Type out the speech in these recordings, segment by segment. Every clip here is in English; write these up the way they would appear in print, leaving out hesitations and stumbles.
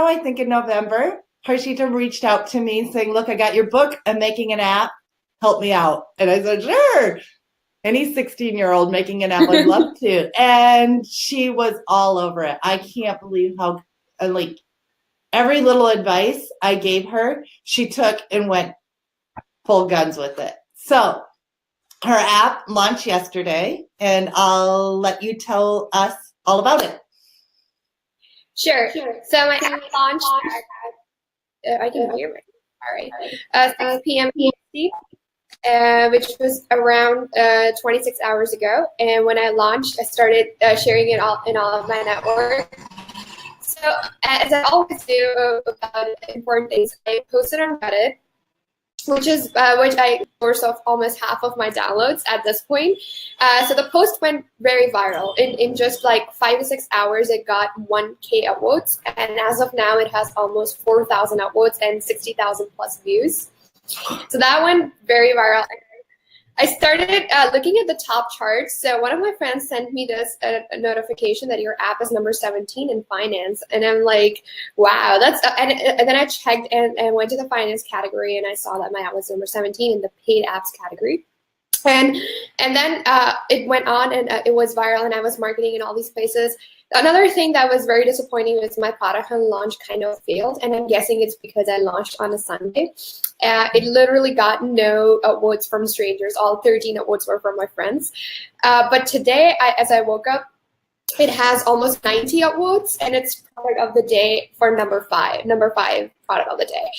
I think in November, Harshita reached out to me saying, look, I got your book. I'm making an app. Help me out. And I said, sure. Any 16-year-old making an app, I'd love to. And she was all over it. I can't believe how, like, every little advice I gave her, she took and went full guns with it. So her app launched yesterday, and I'll let you tell us all about it. Sure. So my app launched I can hear me. All right. 6 p.m. PST, which was around 26 hours ago. And when I launched, I started sharing it all in all of my network. So as I always do about important things, I posted on Reddit, which I source of almost half of my downloads at this point. So the post went very viral. In just like 5 to 6 hours, it got 1K upvotes. And as of now, it has almost 4,000 upvotes and 60,000 plus views. So that went very viral. I started looking at the top charts. So one of my friends sent me this a notification that your app is number 17 in finance. And I'm like, wow, that's, and then I checked and went to the finance category, and I saw that my app was number 17 in the paid apps category. And then it went on, and it was viral, and I was marketing in all these places. Another thing that was very disappointing was my product launch kind of failed, and I'm guessing it's because I launched on a Sunday. It literally got no votes from strangers. All 13 votes were from my friends. But today, as I woke up, it has almost 90 upvotes, and it's product of the day for number five product of the day.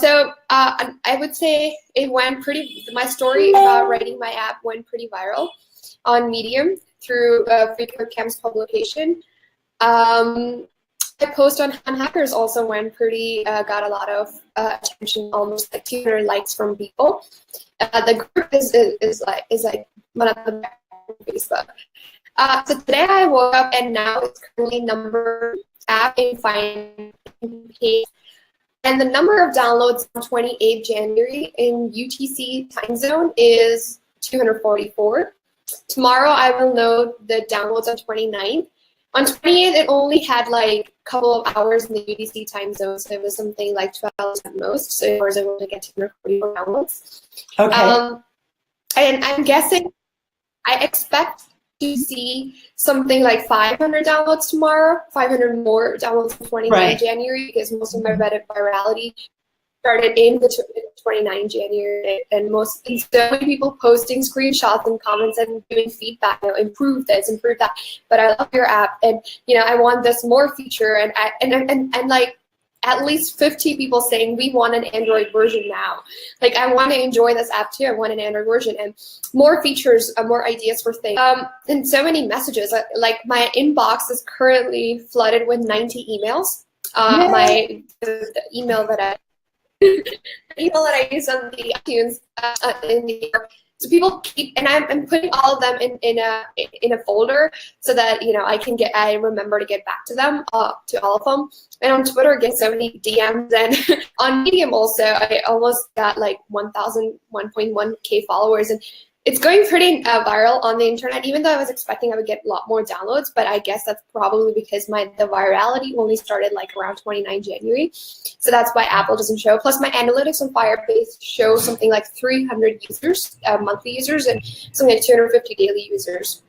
So I would say it went my story about writing my app went pretty viral on Medium through Freecode Camp's publication. My post on Hackers also went got a lot of attention, almost like 200 likes from people. The group is like one of the best on Facebook. So today I woke up, and now it's currently number app in finance page. And the number of downloads on 28 January in UTC time zone is 244. Tomorrow I will know the downloads on 29th. On 28th, it only had like a couple of hours in the UTC time zone, so it was something like 12 hours at most. So I was able to get 244 downloads. Okay. And I'm guessing, I expect to see something like 500 downloads tomorrow, 500 more downloads on 29 January, because most of my Reddit virality started in the 29 January, and so many people posting screenshots and comments and giving feedback, improve this, improve that. But I love your app, and I want this more feature, and like at least 50 people saying we want an Android version now. Like, I want to enjoy this app too. I want an Android version and more features, more ideas for things. And so many messages. Like, my inbox is currently flooded with 90 emails. The email that I use on the iTunes so people keep, and I'm putting all of them in a folder so that I remember to get back to them, to all of them. And on Twitter, I get so many DMs, and on Medium also, I almost got like 1.1K followers, and it's going pretty viral on the internet, even though I was expecting I would get a lot more downloads. But I guess that's probably because the virality only started like around 29 January. So that's why Apple doesn't show. Plus, my analytics on Firebase show something like 300 users, monthly users, and something like 250 daily users.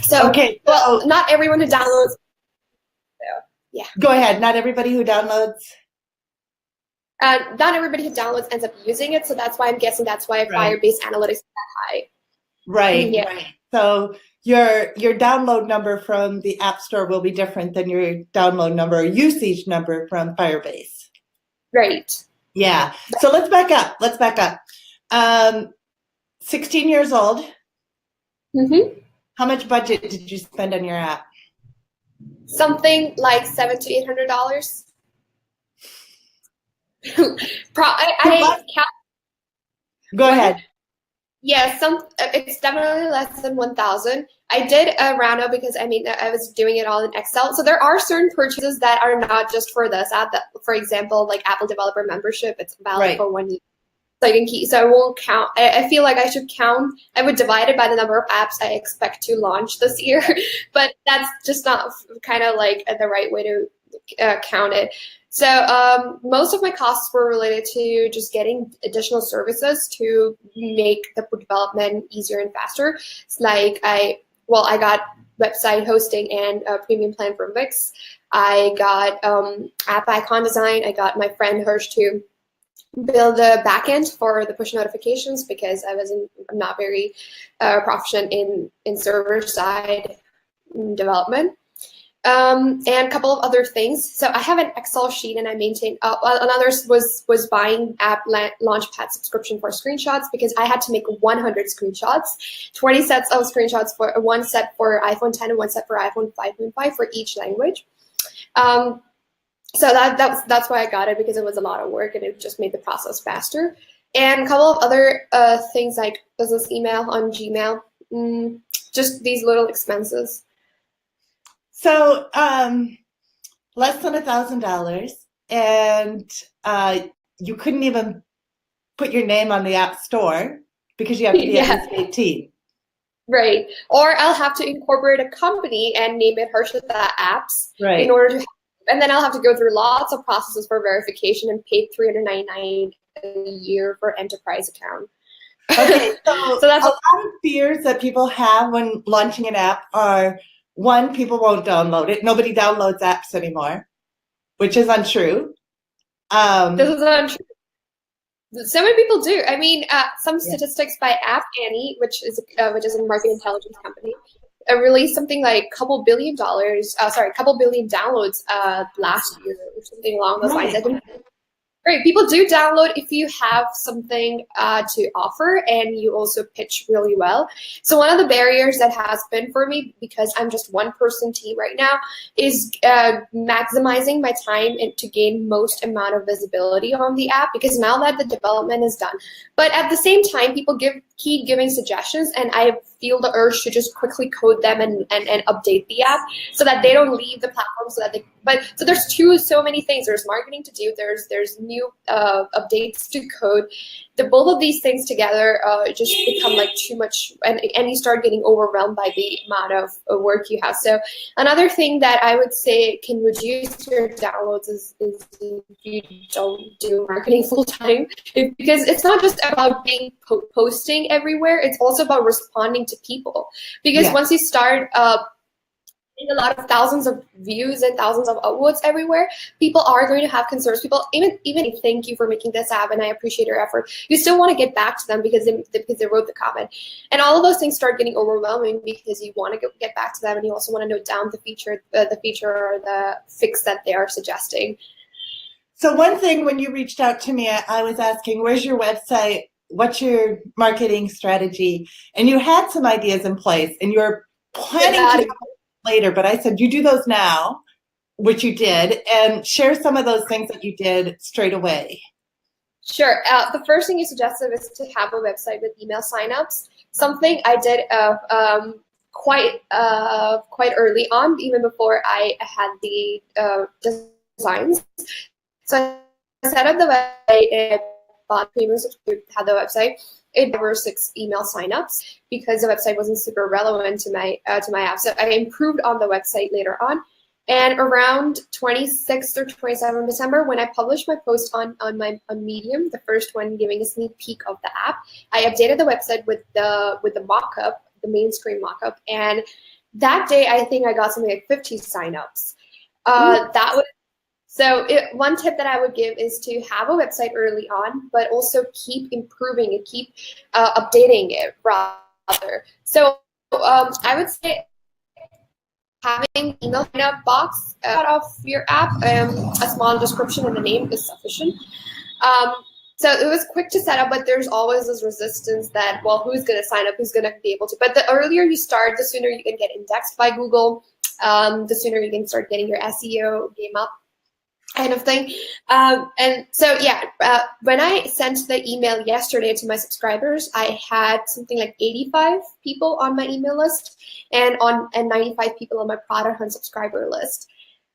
So, well, not everyone who downloads. So, yeah. Go ahead. Not everybody who downloads. Not everybody who downloads ends up using it, so that's why I'm guessing that's why Firebase analytics is that high. Right. Yeah. Right. So your download number from the App Store will be different than your download number or usage number from Firebase. Right. Yeah. So let's back up. 16 years old. Mm-hmm. How much budget did you spend on your app? Something like $700 to $800. Go ahead. Yeah, it's definitely less than 1,000. I did a round up because I was doing it all in Excel. So there are certain purchases that are not just for this app. That, for example, like Apple Developer Membership, it's valid for 1 year. So I won't count. I feel like I should count. I would divide it by the number of apps I expect to launch this year, but that's just not kind of like the right way to counted. So most of my costs were related to just getting additional services to make the development easier and faster. It's like I got website hosting and a premium plan from Wix. I got app icon design. I got my friend Hirsch to build a backend for the push notifications because I'm not very proficient in server side development. And a couple of other things. So I have an Excel sheet and I maintain, another was buying app Launchpad subscription for screenshots because I had to make 100 screenshots, 20 sets of screenshots for one set for iPhone 10 and one set for iPhone 5.5 for each language. So that's why I got it, because it was a lot of work and it just made the process faster. And a couple of other things like business email on Gmail, just these little expenses. So less than $1,000, and you couldn't even put your name on the App Store because you have to be at least 18. Right. Or I'll have to incorporate a company and name it Harshita Apps in order to, and then I'll have to go through lots of processes for verification and pay $399 a year for enterprise account. Okay, so that's a lot of fears that people have when launching an app are, one, people won't download it. Nobody downloads apps anymore, which is untrue. This is untrue. So many people do. I mean, some statistics by App Annie, which is a market intelligence company, released something like a couple billion downloads last year or something along those lines. Right, people do download if you have something to offer and you also pitch really well. So one of the barriers that has been for me, because I'm just one person team right now, is maximizing my time to gain most amount of visibility on the app, because now that the development is done. But at the same time, people keep giving suggestions, and I feel the urge to just quickly code them and update the app so that they don't leave the platform, so there's so many things. There's marketing to do, there's new updates to code. Both of these things together just become like too much, and you start getting overwhelmed by the amount of work you have. So another thing that I would say can reduce your downloads is if you don't do marketing full time, because it's not just about being posting everywhere, it's also about responding to people. Because once you start a lot of thousands of views and thousands of upvotes everywhere, people are going to have concerns. People even thank you for making this app and I appreciate your effort, you still want to get back to them because they wrote the comment. And all of those things start getting overwhelming because you want to get back to them and you also want to note down the feature or the fix that they are suggesting. So one thing, when you reached out to me, I was asking, where's your website? What's your marketing strategy? And you had some ideas in place and you're planning to later, but I said, you do those now, which you did, and share some of those things that you did straight away. Sure. The first thing you suggested is to have a website with email signups, something I did quite early on, even before I had the designs. So I set up the website and bought premium subscription, had the website. There were 6 email signups because the website wasn't super relevant to my app. So I improved on the website later on. And around 26th or 27th December, when I published my post on Medium, the first one giving a sneak peek of the app, I updated the website with the mock-up, the main screen mock-up. And that day, I think I got something like 50 signups. One tip that I would give is to have a website early on, but also keep improving it, keep updating it rather. So I would say having email sign-up box out of your app, a small description and the name is sufficient. So it was quick to set up, but there's always this resistance that, well, who's going to sign up? Who's going to be able to? But the earlier you start, the sooner you can get indexed by Google, the sooner you can start getting your SEO game up. Kind of thing. And so, when I sent the email yesterday to my subscribers, I had something like 85 people on my email list and 95 people on my Product Hunt subscriber list.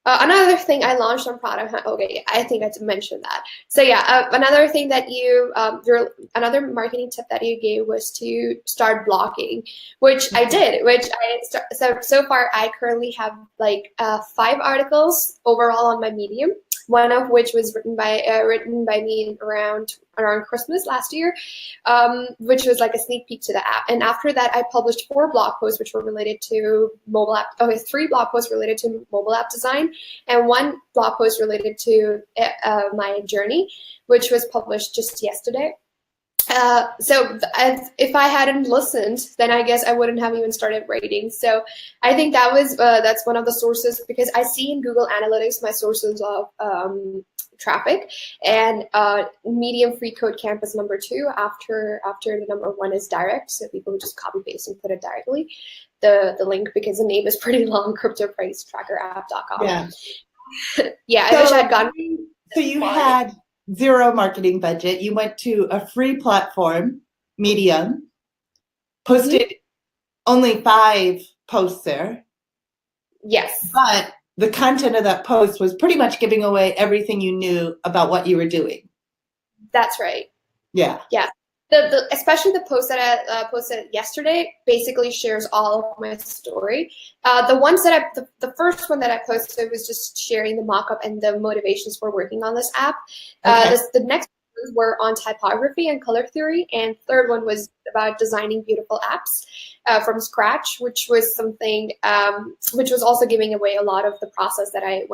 Another thing I launched on Product Hunt. Okay, I think I mentioned that. So yeah, another thing that another marketing tip that you gave was to start blogging, which I did. So far I currently have like 5 articles overall on my Medium. One of which was written by me around Christmas last year, which was like a sneak peek to the app. And after that, I published 4 blog posts which were related to mobile app. Okay, 3 blog posts related to mobile app design, and 1 blog post related to my journey, which was published just yesterday. If I hadn't listened, then I guess I wouldn't have even started writing. So I think that's one of the sources, because I see in Google Analytics my sources of traffic, and Medium Free Code Camp is number 2 after the number 1 is direct. So people who just copy paste and put it directly, the link, because the name is pretty long, cryptopricetrackerapp.com. Yeah. Yeah, So, I wish I'd gone. So you had 0 marketing budget. You went to a free platform, Medium, posted only 5 posts there. Yes. But the content of that post was pretty much giving away everything you knew about what you were doing. That's right. Yeah. Yeah. Especially the post that I posted yesterday basically shares all of my story. The first one that I posted was just sharing the mock-up and the motivations for working on this app. Okay. The next ones were on typography and color theory, and third one was about designing beautiful apps from scratch, which was something which was also giving away a lot of the process that I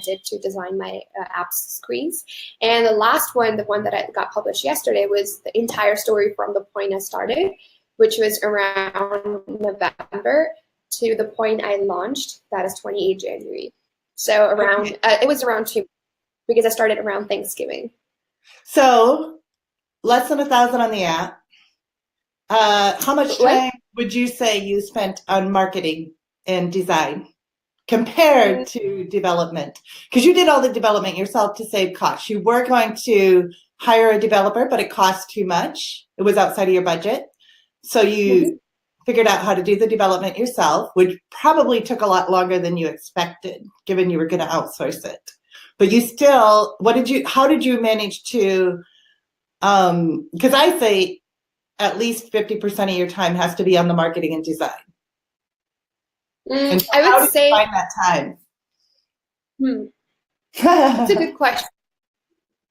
did to design my apps screens. And the last one, the one that I got published yesterday, was the entire story from the point I started, which was around November, to the point I launched. That is 28 January. So around it was around 2, because I started around Thanksgiving. So less than 1,000 on the app. How much time would you say you spent on marketing and design compared to development? Because you did all the development yourself to save costs. You were going to hire a developer, but it cost too much. It was outside of your budget. So you figured out how to do the development yourself, which probably took a lot longer than you expected, given you were going to outsource it. But you still, how did you manage to, because I say at least 50% of your time has to be on the marketing and design. And I would say, find that time? That's a good question.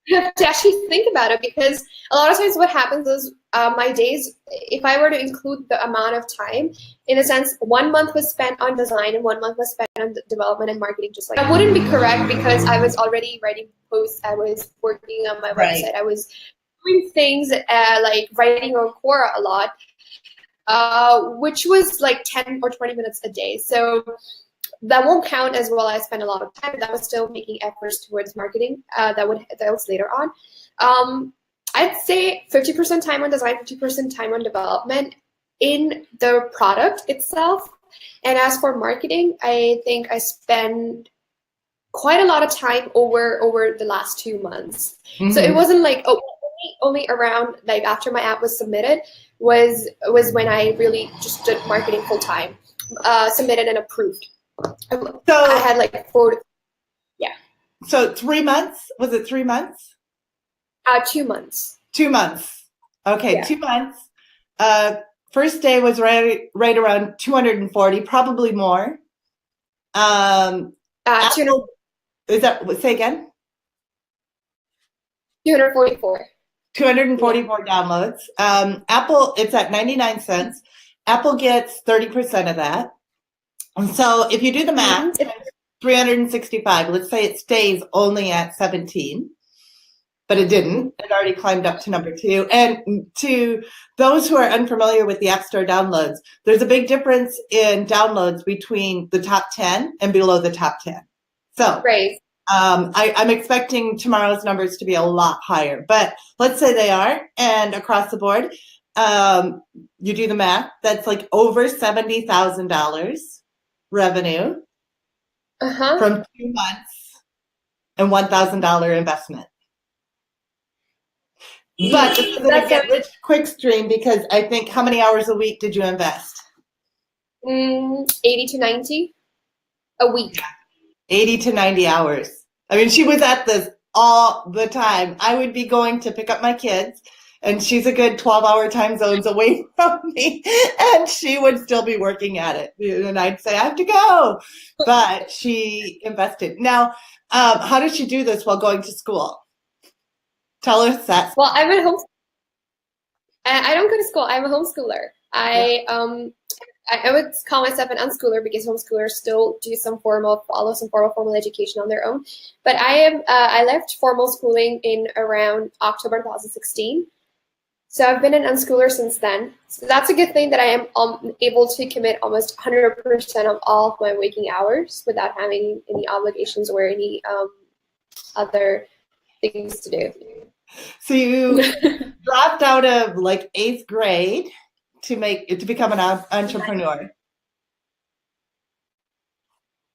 You have to actually think about it, because a lot of times what happens is my days, if I were to include the amount of time, in a sense, 1 month was spent on design and 1 month was spent on development and marketing. Just like, that wouldn't be correct, because I was already writing posts, I was working on my website, I was doing things like writing on Quora a lot, which was like 10 or 20 minutes a day. So that won't count as well. I spent a lot of time. That was still making efforts towards marketing. That was later on. I'd say 50% time on design, 50% time on development in the product itself. And as for marketing, I think I spend quite a lot of time over the last 2 months. So it wasn't like only around like after my app was submitted was when I really just did marketing full time, submitted and approved. So I had like 4 So 3 months? Was it 3 months? 2 months. 2 months. Okay, 2 months. First day was right around 240, probably more. Apple, is that, say again? 244. 244 downloads. Apple, it's at 99 cents. Apple gets 30% of that. And so if you do the math, 365, let's say it stays only at 17, but it didn't. It already climbed up to number 2. And to those who are unfamiliar with the App Store downloads, there's a big difference in downloads between the top 10 and below the top 10. So I'm expecting tomorrow's numbers to be a lot higher, but let's say they are, and across the board, you do the math, that's like over $70,000 revenue from 2 months and $1,000 investment. But this isn't a get rich quick stream, because I think, how many hours a week did you invest? 80 to 90 a week. 80 to 90 hours. I mean, she was at this all the time. I would be going to pick up my kids, and she's a good 12-hour time zones away from me, and she would still be working at it. And I'd say, I have to go. But she invested. Now, how did she do this while going to school? Tell us that. Well, I'm at home. I don't go to school. I'm a homeschooler. I would call myself an unschooler because homeschoolers still do follow some formal education on their own. But I left formal schooling in around October 2016. So I've been an unschooler since then. So that's a good thing that I am able to commit almost 100% of all of my waking hours without having any obligations or any other things to do. So you dropped out of like 8th grade to become an entrepreneur.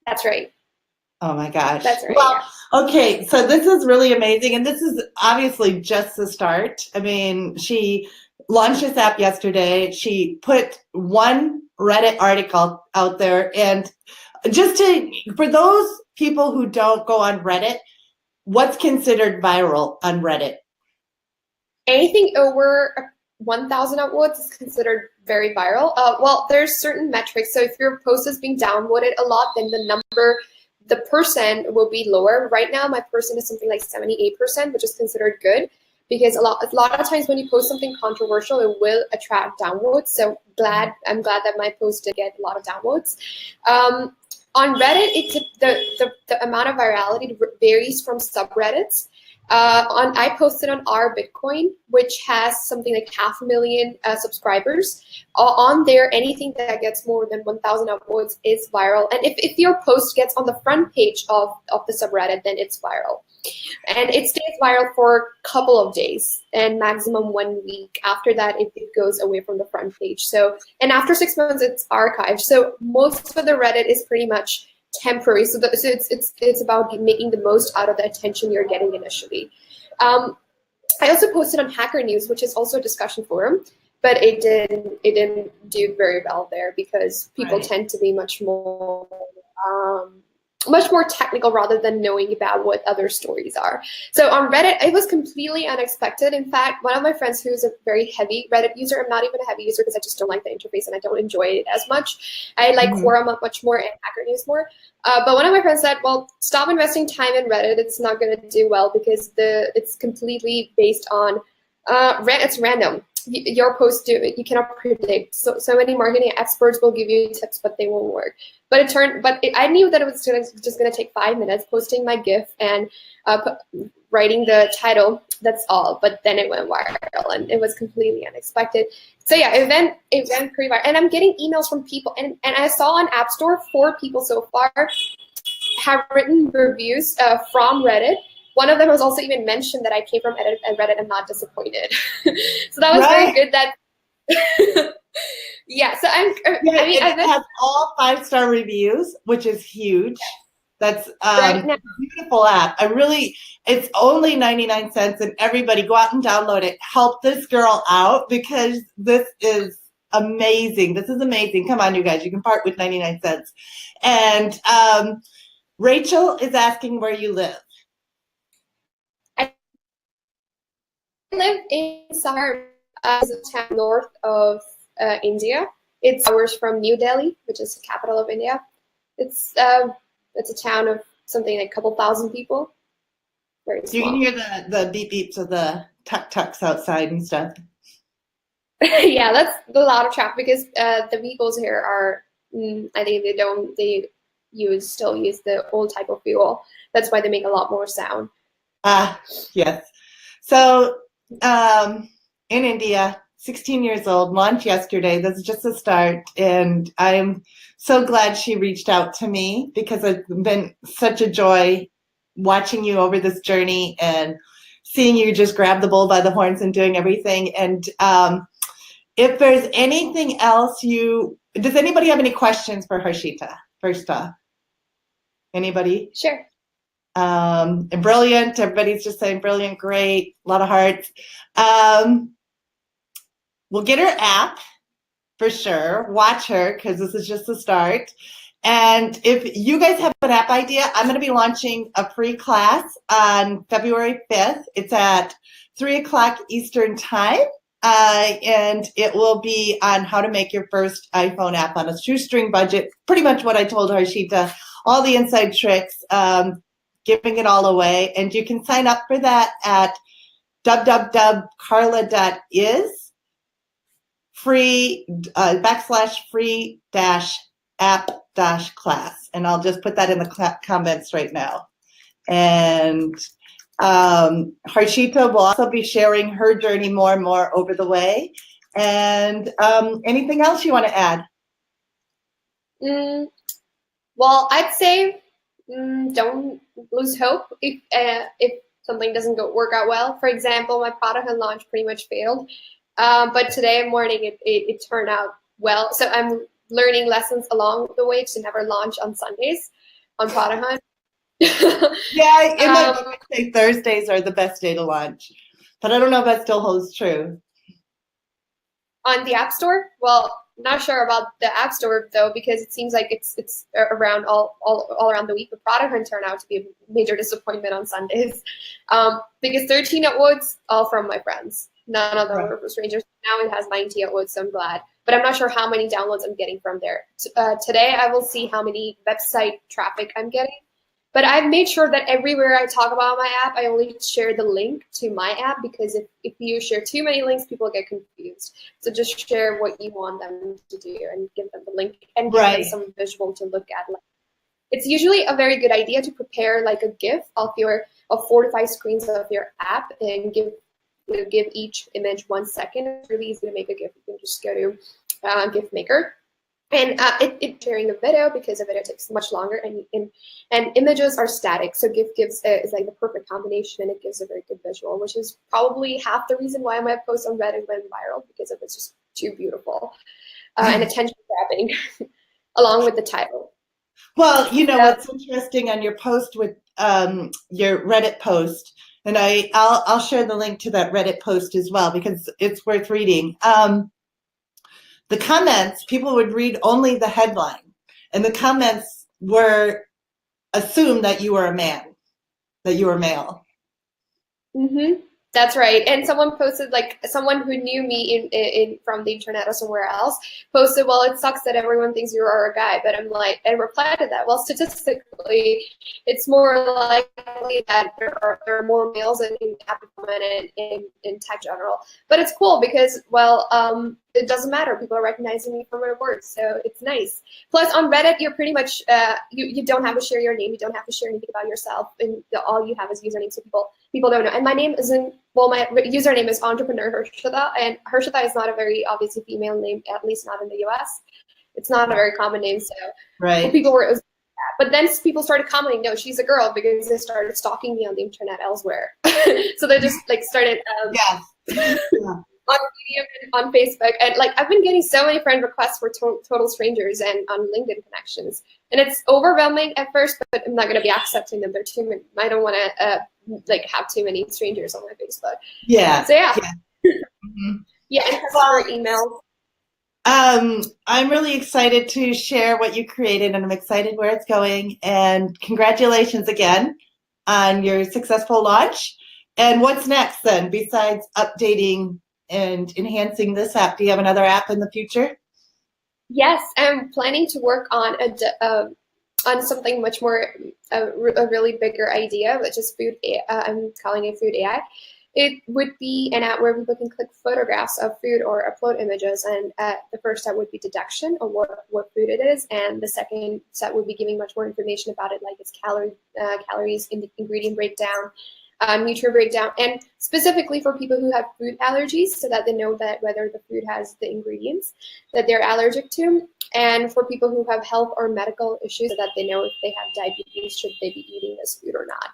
That's right. Oh my gosh. That's right. Well, yeah. okay, so this is really amazing, and this is obviously just the start. I mean, she launched this app yesterday. She put one Reddit article out there, and for those people who don't go on Reddit, what's considered viral on Reddit? Anything over 1,000 upvotes is considered very viral. Well, there's certain metrics. So if your post is being downvoted a lot, then the percent will be lower. Right now, my percent is something like 78%, which is considered good because a lot of times when you post something controversial, it will attract downvotes. So I'm glad that my post did get a lot of downvotes. On Reddit, the amount of virality varies from subreddits. I posted on our Bitcoin, which has something like 500,000 subscribers. On there, anything that gets more than 1,000 upvotes is viral. And if your post gets on the front page of the subreddit, then it's viral. And it stays viral for a couple of days and maximum 1 week. After that, it goes away from the front page. And after 6 months, it's archived. So most of the Reddit is pretty much temporary. So it's about making the most out of the attention you're getting initially. I also posted on Hacker News, which is also a discussion forum, but it didn't do very well there because people tend to be much more technical rather than knowing about what other stories are. So on Reddit, it was completely unexpected. In fact, one of my friends who's a very heavy Reddit user, I'm not even a heavy user because I just don't like the interface and I don't enjoy it as much. I like Quorum much more and Hacker News more. But one of my friends said, well, stop investing time in Reddit. It's not going to do well because it's completely based on, it's random. Your post you cannot predict. So many marketing experts will give you tips, but they won't work. But I knew that it was just going to take 5 minutes posting my GIF and writing the title. That's all. But then it went viral, and it was completely unexpected. So yeah, it went pretty viral. And I'm getting emails from people, and I saw on App Store 4 people so far have written reviews from Reddit. One of them was also even mentioned that I came from Reddit. I'm not disappointed. So that was very good. That yeah. So it has all 5-star reviews, which is huge. That's a beautiful app. It's only 99 cents, and everybody go out and download it. Help this girl out because this is amazing. This is amazing. Come on, you guys. You can part with 99 cents. And Rachel is asking where you live. I live in Sahar, a town north of India. It's hours from New Delhi, which is the capital of India. It's a town of something like a couple thousand people. Very small. You can hear the beep beeps of the tuk-tuks outside and stuff. Yeah, that's a lot of traffic because the vehicles here are, I think they still use the old type of fuel. That's why they make a lot more sound. Yes. So in India, 16 years old, launched yesterday. This is just a start. And I'm so glad she reached out to me because it's been such a joy watching you over this journey and seeing you just grab the bull by the horns and doing everything. And if there's anything else does anybody have any questions for Harshita, first off? Anybody? Sure. And brilliant. Everybody's just saying brilliant, great, a lot of hearts. We'll get her app for sure. Watch her because this is just the start. And if you guys have an app idea, I'm going to be launching a free class on February 5th. It's at 3 o'clock Eastern time. And it will be on how to make your first iPhone app on a shoestring budget. Pretty much what I told Harshita, all the inside tricks, giving it all away. And you can sign up for that at www.carla.is free /free app class. And I'll just put that in the comments right now. And Harshita will also be sharing her journey more and more over the way. And anything else you want to add? Well, I'd say don't lose hope if something doesn't work out well. For example, my product launch pretty much failed, but today morning it turned out well. So I'm learning lessons along the way to never launch on Sundays on Product Hunt. Yeah, in my book, I say Thursdays are the best day to launch, but I don't know if that still holds true. On the App Store? Well, not sure about the App Store though, because it seems like it's around all around the week. But Product Hunt turned out to be a major disappointment on Sundays, because 13 upvotes all from my friends. None of them were from strangers. Now it has 90 upvotes, so I'm glad. But I'm not sure how many downloads I'm getting from there. Today I will see how many website traffic I'm getting. But I've made sure that everywhere I talk about my app, I only share the link to my app, because if you share too many links, people get confused. So just share what you want them to do and give them the link and give them some visual to look at. It's usually a very good idea to prepare like a GIF of 4 to 5 screens of your app and give each image 1 second. It's really easy to make a GIF. You can just go to GIF Maker. And it sharing a video, because a video takes much longer, and images are static, so GIF is like the perfect combination, and it gives a very good visual, which is probably half the reason why my post on Reddit went viral, because it's just too beautiful and attention grabbing, along with the title. Well, you know what's interesting on your post with your Reddit post, and I'll share the link to that Reddit post as well, because it's worth reading. The comments, people would read only the headline, and the comments were assumed that you were a man, that you were male. Mm-hmm. That's right. And someone posted, like someone who knew me in from the internet or somewhere else posted, well, it sucks that everyone thinks you are a guy. But I'm like, I replied to that, well, statistically, it's more likely that there are more males in app development and in tech general. But it's cool because, well, it doesn't matter. People are recognizing me for my work, so it's nice. Plus, on Reddit, you're pretty much, you don't have to share your name. You don't have to share anything about yourself. And all you have is username, so people don't know. And my name isn't, well, my username is Entrepreneur Harshita, and Harshita is not a very obviously female name, at least not in the US. It's not a very common name, so people were, but then people started commenting, no, she's a girl, because they started stalking me on the internet elsewhere. So they just like started on Medium and on Facebook, and like I've been getting so many friend requests for total strangers and on LinkedIn connections, and it's overwhelming at first, but I'm not going to be accepting them. They're too many. I don't want to like have too many strangers on my Facebook. Yeah. So yeah. Mm-hmm. Yeah, and customer emails. I'm really excited to share what you created, and I'm excited where it's going. And congratulations again on your successful launch. And what's next then, besides updating and enhancing this app? Do you have another app in the future? Yes, I'm planning to work on on something much more, a really bigger idea, which is food. I'm calling it Food AI. It would be an app where people can click photographs of food or upload images, and the first step would be deduction of what food it is, and the second step would be giving much more information about it, like its calories, ingredient breakdown, nutrient breakdown, and specifically for people who have food allergies, so that they know that whether the food has the ingredients that they're allergic to, and for people who have health or medical issues, so that they know if they have diabetes, should they be eating this food or not.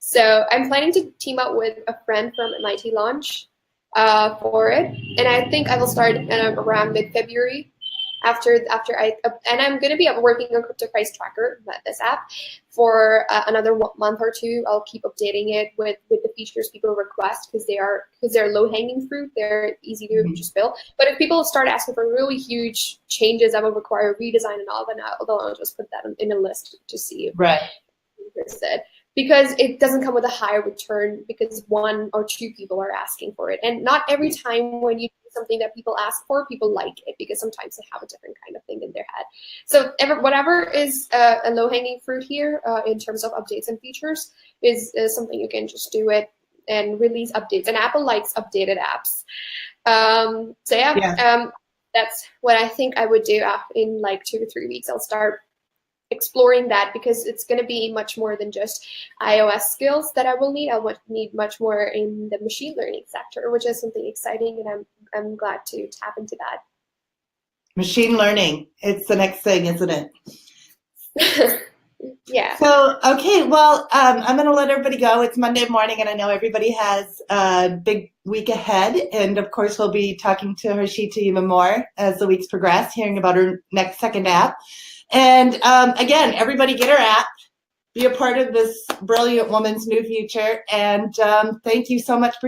So I'm planning to team up with a friend from MIT Launch for it, and I think I will start around mid-February. after and I'm going to be working on crypto price tracker, this app, for another month or two. I'll keep updating it with the features people request, because they're low hanging fruit. They're easy to just build. But if people start asking for really huge changes that will require redesign and all, then I'll just put that in a list to see if right. interested. Because it doesn't come with a high return because one or two people are asking for it. And not every time when you do something that people ask for, people like it, because sometimes they have a different kind of thing in their head. So whatever is a low-hanging fruit here in terms of updates and features is something you can just do it and release updates. And Apple likes updated apps. So yeah. That's what I think I would do in like 2 to 3 weeks. I'll start exploring that, because it's going to be much more than just iOS skills that I will need. I'll need much more in the machine learning sector, which is something exciting, and I'm glad to tap into that. Machine learning, it's the next thing, isn't it? Yeah. So, okay, well, I'm going to let everybody go. It's Monday morning, and I know everybody has a big week ahead. And, of course, we'll be talking to Harshita even more as the weeks progress, hearing about her next second app. And again, everybody get her app, be a part of this brilliant woman's new future. And thank you so much for